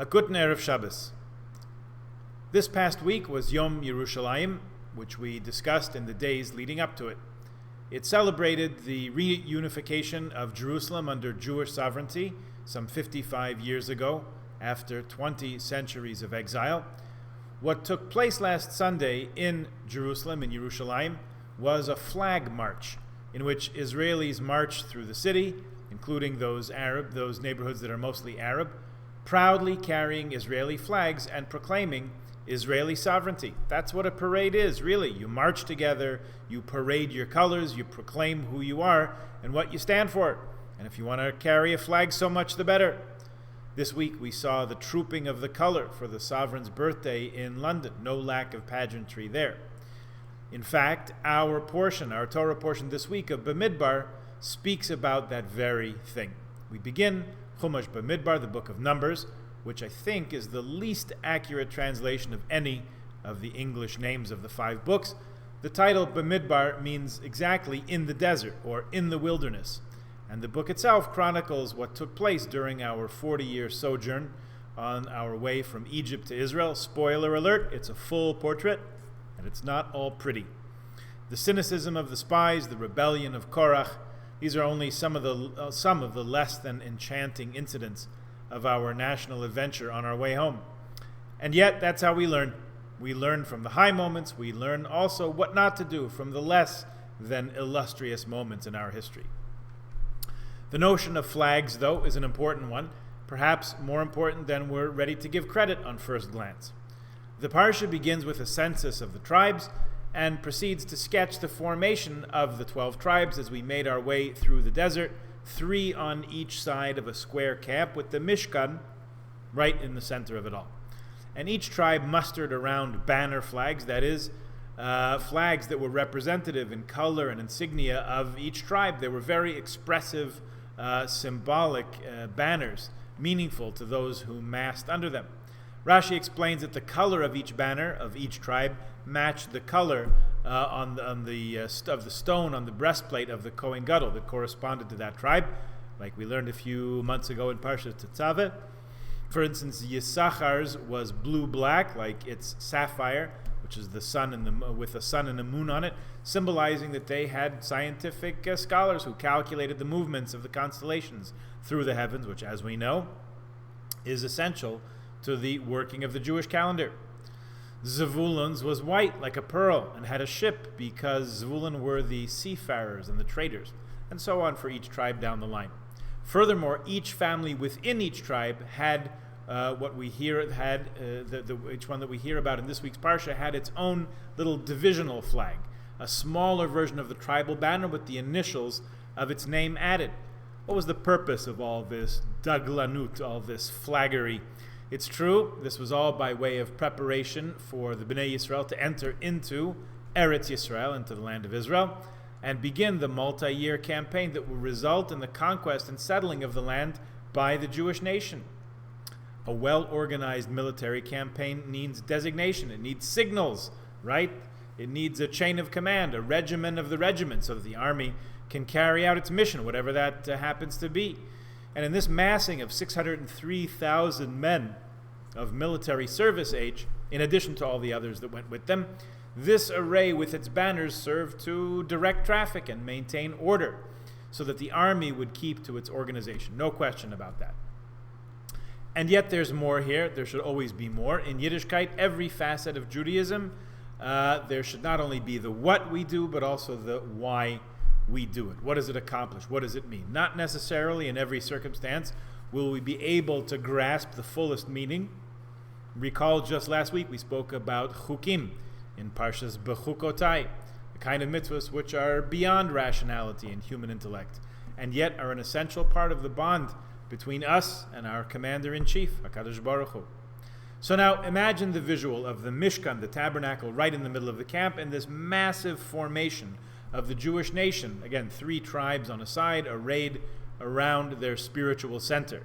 A guten Erev Shabbos. This past week was Yom Yerushalayim, which we discussed in the days leading up to it. It celebrated the reunification of Jerusalem under Jewish sovereignty some 55 years ago, after 20 centuries of exile. What took place last Sunday in Jerusalem, in Yerushalayim, was a flag march in which Israelis marched through the city, including those neighborhoods that are mostly Arab, proudly carrying Israeli flags and proclaiming Israeli sovereignty. That's what a parade is, really. You march together, you parade your colors, you proclaim who you are and what you stand for. And if you want to carry a flag, so much the better. This week we saw the trooping of the color for the sovereign's birthday in London. No lack of pageantry there. In fact, our Torah portion this week of Bamidbar speaks about that very thing. We begin Chumash Bamidbar, the book of Numbers, which I think is the least accurate translation of any of the English names of the 5 books. The title Bamidbar means exactly in the desert or in the wilderness. And the book itself chronicles what took place during our 40-year sojourn on our way from Egypt to Israel. Spoiler alert, it's a full portrait, and it's not all pretty. The cynicism of the spies, the rebellion of Korach, these are only some of the less than enchanting incidents of our national adventure on our way home. And yet, that's how we learn. We learn from the high moments. We learn also what not to do from the less than illustrious moments in our history. The notion of flags, though, is an important one, perhaps more important than we're ready to give credit on first glance. The parsha begins with a census of the tribes and proceeds to sketch the formation of the 12 tribes as we made our way through the desert, 3 on each side of a square camp with the Mishkan right in the center of it all. And each tribe mustered around banner flags, that is, flags that were representative in color and insignia of each tribe. They were very expressive, symbolic banners, meaningful to those who massed under them. Rashi explains that the color of each banner of each tribe matched the color of the stone on the breastplate of the Kohen Gadol that corresponded to that tribe, like we learned a few months ago in Parshat Tetzaveh. For instance, Yissachar's was blue-black, like its sapphire, which is the sun with a sun and a moon on it, symbolizing that they had scientific scholars who calculated the movements of the constellations through the heavens, which, as we know, is essential to the working of the Jewish calendar. Zvulun's was white like a pearl and had a ship because Zvulun were the seafarers and the traders, and so on for each tribe down the line. Furthermore, each family within each tribe had each one that we hear about in this week's parsha had its own little divisional flag, a smaller version of the tribal banner with the initials of its name added. What was the purpose of all this daglanut, all this flaggery? It's true, this was all by way of preparation for the Bnei Yisrael to enter into Eretz Yisrael, into the land of Israel, and begin the multi-year campaign that will result in the conquest and settling of the land by the Jewish nation. A well-organized military campaign needs designation, it needs signals, right? It needs a chain of command, a regimen of the regiment, so that the army can carry out its mission, whatever that happens to be. And in this massing of 603,000 men of military service age, in addition to all the others that went with them, this array with its banners served to direct traffic and maintain order so that the army would keep to its organization. No question about that. And yet there's more here. There should always be more. In Yiddishkeit, every facet of Judaism, there should not only be the what we do, but also the why we do it. What does it accomplish? What does it mean? Not necessarily in every circumstance will we be able to grasp the fullest meaning. Recall just last week we spoke about chukim in Parshas Bechukotai, the kind of mitzvahs which are beyond rationality and human intellect, and yet are an essential part of the bond between us and our Commander-in-Chief, HaKadosh Baruch Hu. So now imagine the visual of the Mishkan, the tabernacle, right in the middle of the camp, and this massive formation of the Jewish nation. Again, 3 tribes on a side, arrayed around their spiritual center.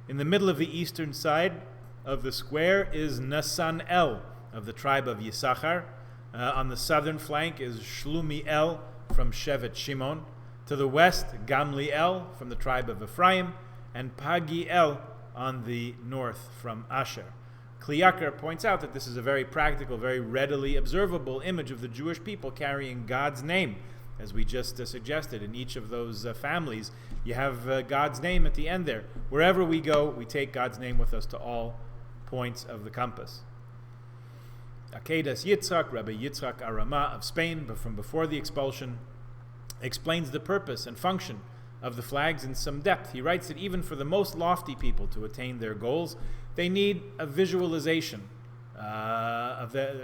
In the middle of the eastern side of the square is Nasan-El of the tribe of Yissachar. On the southern flank is Shlumiel from Shevet Shimon. To the west, Gamliel from the tribe of Ephraim, and Pagiel on the north from Asher. Kli Yakar points out that this is a very practical, very readily observable image of the Jewish people carrying God's name. As we just suggested, in each of those families, you have God's name at the end there. Wherever we go, we take God's name with us to all points of the compass. Akedas Yitzhak, Rabbi Yitzhak Arama of Spain, but from before the expulsion, explains the purpose and function of the flags in some depth. He writes that even for the most lofty people to attain their goals, they need a visualization. They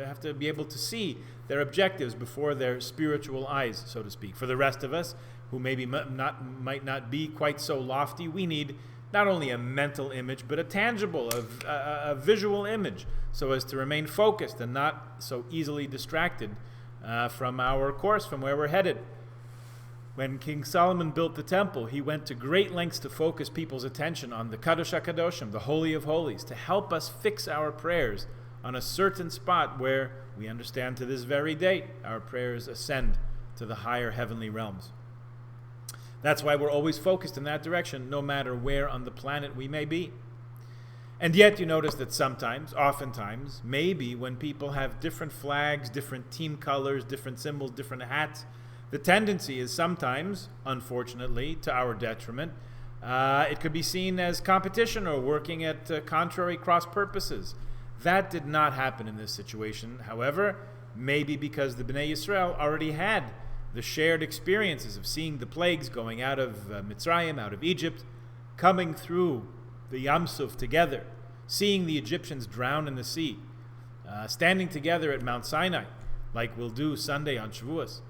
have to be able to see their objectives before their spiritual eyes, so to speak. For the rest of us, who maybe might not be quite so lofty, we need not only a mental image, but a tangible, a visual image, so as to remain focused and not so easily distracted from our course, from where we're headed. When King Solomon built the temple, he went to great lengths to focus people's attention on the Kadosh HaKadoshim, the Holy of Holies, to help us fix our prayers on a certain spot where we understand to this very day our prayers ascend to the higher heavenly realms. That's why we're always focused in that direction, no matter where on the planet we may be. And yet you notice that sometimes, oftentimes, maybe when people have different flags, different team colors, different symbols, different hats, the tendency is sometimes, unfortunately, to our detriment, it could be seen as competition or working at contrary cross purposes. That did not happen in this situation, however, maybe because the Bnei Yisrael already had the shared experiences of seeing the plagues going out of Mitzrayim, out of Egypt, coming through the Yam Suf together, seeing the Egyptians drown in the sea, standing together at Mount Sinai, like we'll do Sunday on Shavuos.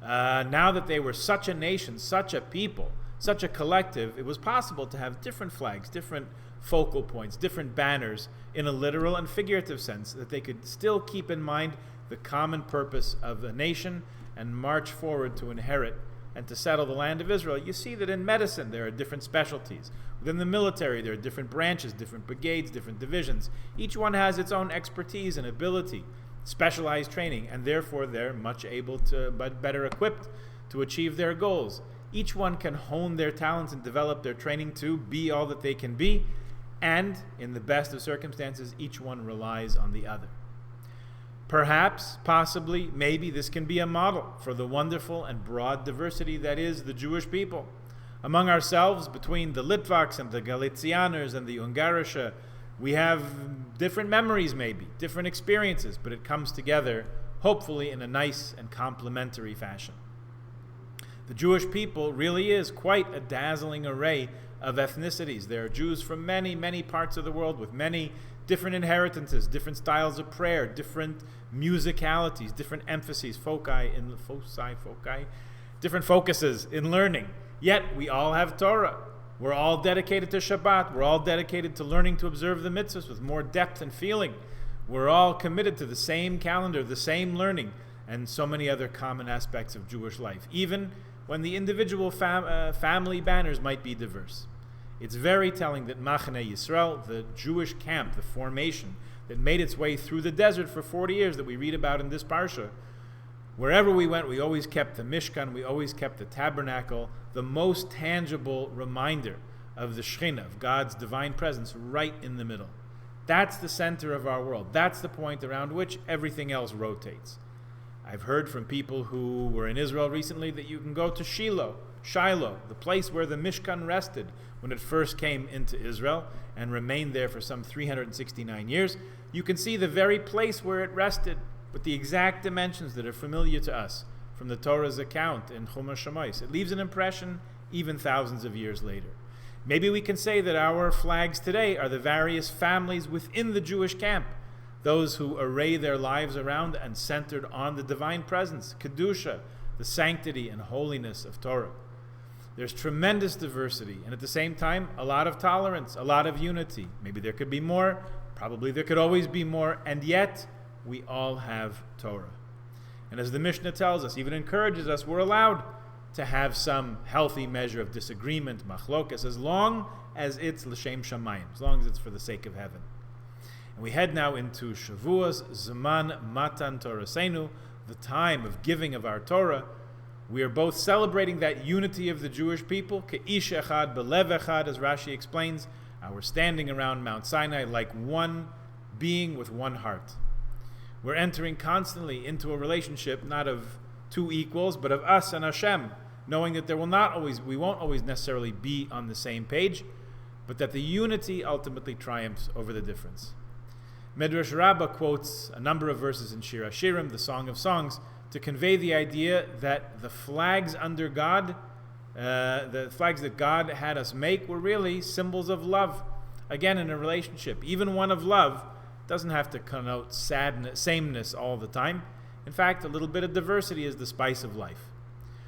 Now that they were such a nation, such a people, such a collective, it was possible to have different flags, different focal points, different banners in a literal and figurative sense, that they could still keep in mind the common purpose of the nation and march forward to inherit and to settle the land of Israel. You see that in medicine there are different specialties. Within the military there are different branches, different brigades, different divisions. Each one has its own expertise and ability, specialized training, and therefore they're much able to, but better equipped to achieve their goals. Each one can hone their talents and develop their training to be all that they can be, and in the best of circumstances, each one relies on the other. Perhaps, possibly, maybe this can be a model for the wonderful and broad diversity that is the Jewish people. Among ourselves, between the Litvaks and the Galicianers and the Ungarische, we have different memories maybe, different experiences, but it comes together, hopefully, in a nice and complementary fashion. The Jewish people really is quite a dazzling array of ethnicities. There are Jews from many, many parts of the world with many different inheritances, different styles of prayer, different musicalities, different emphases, different focuses in learning. Yet we all have Torah. We're all dedicated to Shabbat. We're all dedicated to learning to observe the mitzvahs with more depth and feeling. We're all committed to the same calendar, the same learning, and so many other common aspects of Jewish life, even when the individual family banners might be diverse. It's very telling that Machane Yisrael, the Jewish camp, the formation that made its way through the desert for 40 years that we read about in this parsha, wherever we went, we always kept the Mishkan, we always kept the tabernacle, the most tangible reminder of the Shekhinah, of God's divine presence, right in the middle. That's the center of our world. That's the point around which everything else rotates. I've heard from people who were in Israel recently that you can go to Shiloh, the place where the Mishkan rested when it first came into Israel and remained there for some 369 years. You can see the very place where it rested with the exact dimensions that are familiar to us from the Torah's account in Chumash Shemais. It leaves an impression even thousands of years later. Maybe we can say that our flags today are the various families within the Jewish camp, those who array their lives around and centered on the divine presence, Kedusha, the sanctity and holiness of Torah. There's tremendous diversity, and at the same time, a lot of tolerance, a lot of unity. Maybe there could be more, probably there could always be more, and yet we all have Torah. And as the Mishnah tells us, even encourages us, we're allowed to have some healthy measure of disagreement, machlokas, as long as it's l'shem shamayim, as long as it's for the sake of heaven. And we head now into Shavuos, Zman Matan Torasenu, the time of giving of our Torah. We are both celebrating that unity of the Jewish people, Ke'ish Echad Belev Echad, as Rashi explains, we're standing around Mount Sinai like one being with one heart. We're entering constantly into a relationship not of two equals, but of us and Hashem, knowing that we won't always necessarily be on the same page, but that the unity ultimately triumphs over the difference. Midrash Rabbah quotes a number of verses in Shir HaShirim, the Song of Songs, to convey the idea that the flags under God, the flags that God had us make, were really symbols of love. Again, in a relationship, even one of love doesn't have to connote sameness all the time. In fact, a little bit of diversity is the spice of life.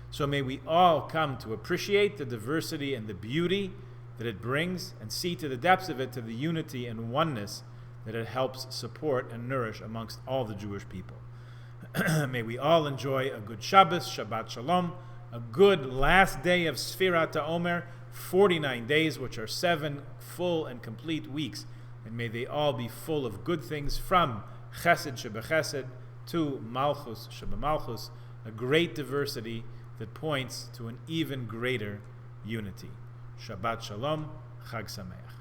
So may we all come to appreciate the diversity and the beauty that it brings, and see to the depths of it, to the unity and oneness that it helps support and nourish amongst all the Jewish people. May we all enjoy a good Shabbos, Shabbat Shalom, a good last day of Sfirat HaOmer, 49 days, which are 7 full and complete weeks, and may they all be full of good things, from Chesed Shebechesed to Malchus Shebemalchus, a great diversity that points to an even greater unity. Shabbat Shalom, Chag Sameach.